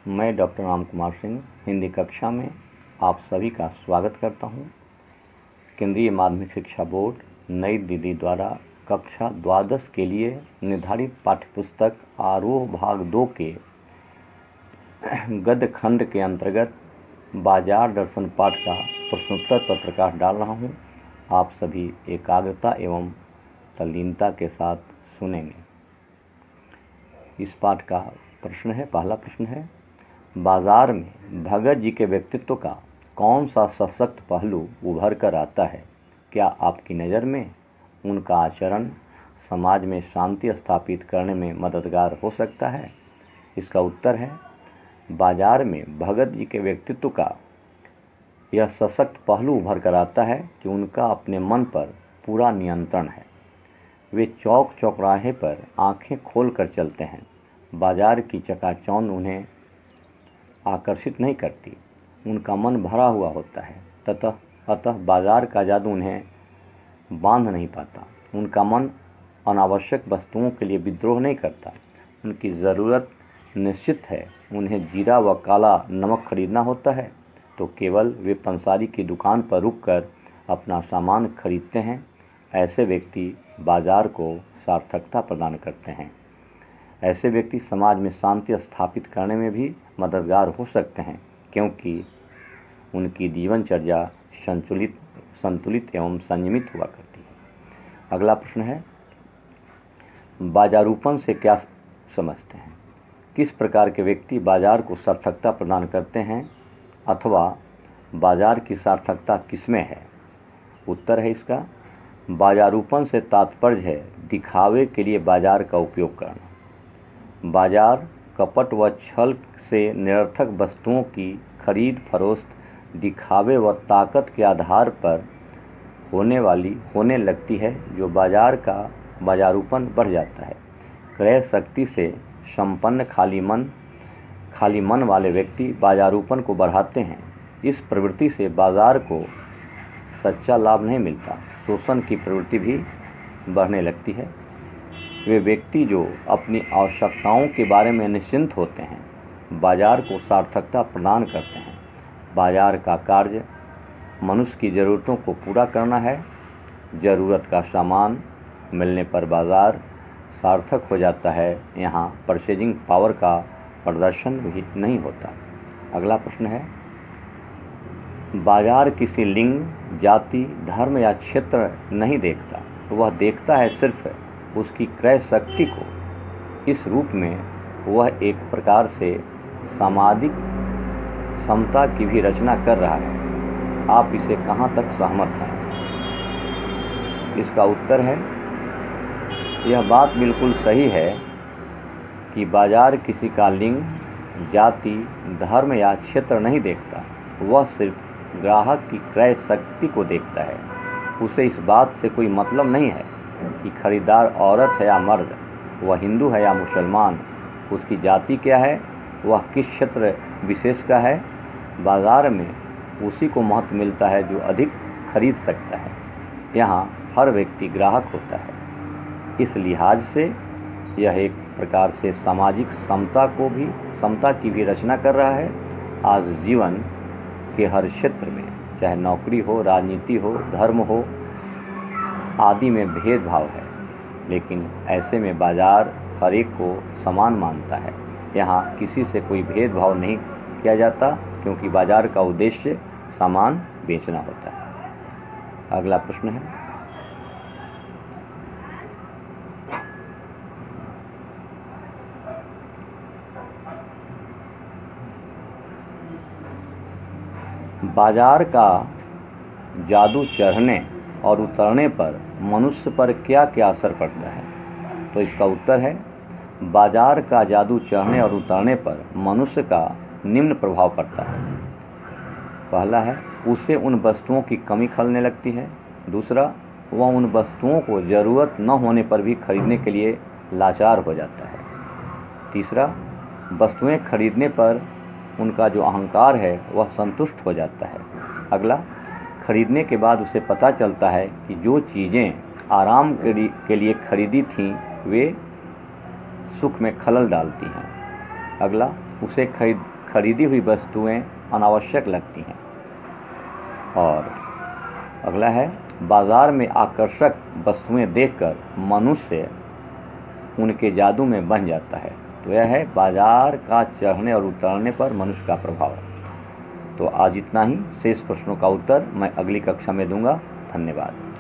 मैं डॉक्टर राम कुमार सिंह हिंदी कक्षा में आप सभी का स्वागत करता हूं। केंद्रीय माध्यमिक शिक्षा बोर्ड नई दिल्ली द्वारा कक्षा द्वादश के लिए निर्धारित पाठ्यपुस्तक आरोह भाग 2 के गद्य खंड के अंतर्गत बाजार दर्शन पाठ का प्रश्नोत्तर पर प्रकाश डाल रहा हूं। आप सभी एकाग्रता एवं तल्लीनता के साथ सुनेंगे। इस पाठ का प्रश्न है, पहला प्रश्न है, बाजार में भगत जी के व्यक्तित्व का कौन सा सशक्त पहलू उभर कर आता है? क्या आपकी नज़र में उनका आचरण समाज में शांति स्थापित करने में मददगार हो सकता है? इसका उत्तर है, बाजार में भगत जी के व्यक्तित्व का यह सशक्त पहलू उभर कर आता है कि उनका अपने मन पर पूरा नियंत्रण है। वे चौक चौराहे पर आंखें खोल कर चलते हैं। बाजार की चकाचौंध उन्हें आकर्षित नहीं करती, उनका मन भरा हुआ होता है। अतः बाजार का जादू उन्हें बांध नहीं पाता। उनका मन अनावश्यक वस्तुओं के लिए विद्रोह नहीं करता। उनकी ज़रूरत निश्चित है। उन्हें जीरा व काला नमक खरीदना होता है तो केवल वे पंसारी की दुकान पर रुककर अपना सामान खरीदते हैं। ऐसे व्यक्ति बाजार को सार्थकता प्रदान करते हैं। ऐसे व्यक्ति समाज में शांति स्थापित करने में भी मददगार हो सकते हैं, क्योंकि उनकी जीवनचर्या संतुलित एवं संयमित हुआ करती है। अगला प्रश्न है, बाजारूपन से क्या समझते हैं? किस प्रकार के व्यक्ति बाजार को सार्थकता प्रदान करते हैं, अथवा बाजार की सार्थकता किसमें है? उत्तर है इसका, बाजारूपन से तात्पर्य है दिखावे के लिए बाजार का उपयोग करना। बाजार कपट व छल से निरर्थक वस्तुओं की खरीद फरोख्त दिखावे व ताकत के आधार पर होने लगती है, जो बाजार का बाजारूपन बढ़ जाता है। क्रय शक्ति से संपन्न खाली मन वाले व्यक्ति बाजारूपन को बढ़ाते हैं। इस प्रवृत्ति से बाजार को सच्चा लाभ नहीं मिलता, शोषण की प्रवृत्ति भी बढ़ने लगती है। वे व्यक्ति जो अपनी आवश्यकताओं के बारे में निश्चिंत होते हैं, बाजार को सार्थकता प्रदान करते हैं। बाजार का कार्य मनुष्य की ज़रूरतों को पूरा करना है। ज़रूरत का सामान मिलने पर बाजार सार्थक हो जाता है। यहाँ परचेजिंग पावर का प्रदर्शन भी नहीं होता। अगला प्रश्न है, बाजार किसी लिंग, जाति, धर्म या क्षेत्र नहीं देखता, वह देखता है सिर्फ उसकी क्रय शक्ति को। इस रूप में वह एक प्रकार से सामाजिक समता की भी रचना कर रहा है। आप इसे कहाँ तक सहमत हैं? इसका उत्तर है, यह बात बिल्कुल सही है कि बाजार किसी का लिंग, जाति, धर्म या क्षेत्र नहीं देखता। वह सिर्फ ग्राहक की क्रय शक्ति को देखता है। उसे इस बात से कोई मतलब नहीं है कि खरीदार औरत है या मर्द, वह हिंदू है या मुसलमान, उसकी जाति क्या है, वह किस क्षेत्र विशेष का है। बाजार में उसी को महत्व मिलता है जो अधिक खरीद सकता है। यहाँ हर व्यक्ति ग्राहक होता है। इस लिहाज से यह एक प्रकार से सामाजिक समता की भी रचना कर रहा है। आज जीवन के हर क्षेत्र में, चाहे नौकरी हो, राजनीति हो, धर्म हो आदि में भेदभाव है, लेकिन ऐसे में बाजार हर एक को समान मानता है। यहाँ किसी से कोई भेदभाव नहीं किया जाता, क्योंकि बाजार का उद्देश्य सामान बेचना होता है। अगला प्रश्न है, बाजार का जादू चढ़ने और उतरने पर मनुष्य पर क्या क्या असर पड़ता है? तो इसका उत्तर है, बाजार का जादू चढ़ने और उतरने पर मनुष्य का निम्न प्रभाव पड़ता है। पहला है, उसे उन वस्तुओं की कमी खलने लगती है। दूसरा, वह उन वस्तुओं को ज़रूरत न होने पर भी खरीदने के लिए लाचार हो जाता है। तीसरा, वस्तुएं खरीदने पर उनका जो अहंकार है वह संतुष्ट हो जाता है। अगला, खरीदने के बाद उसे पता चलता है कि जो चीज़ें आराम के लिए खरीदी थीं वे सुख में खलल डालती हैं। अगला, उसे खरीदी हुई वस्तुएं अनावश्यक लगती हैं। और अगला है, बाज़ार में आकर्षक वस्तुएं देखकर मनुष्य उनके जादू में बन जाता है। तो यह है बाजार का चढ़ने और उतरने पर मनुष्य का प्रभाव। तो आज इतना ही। शेष प्रश्नों का उत्तर मैं अगली कक्षा में दूंगा। धन्यवाद।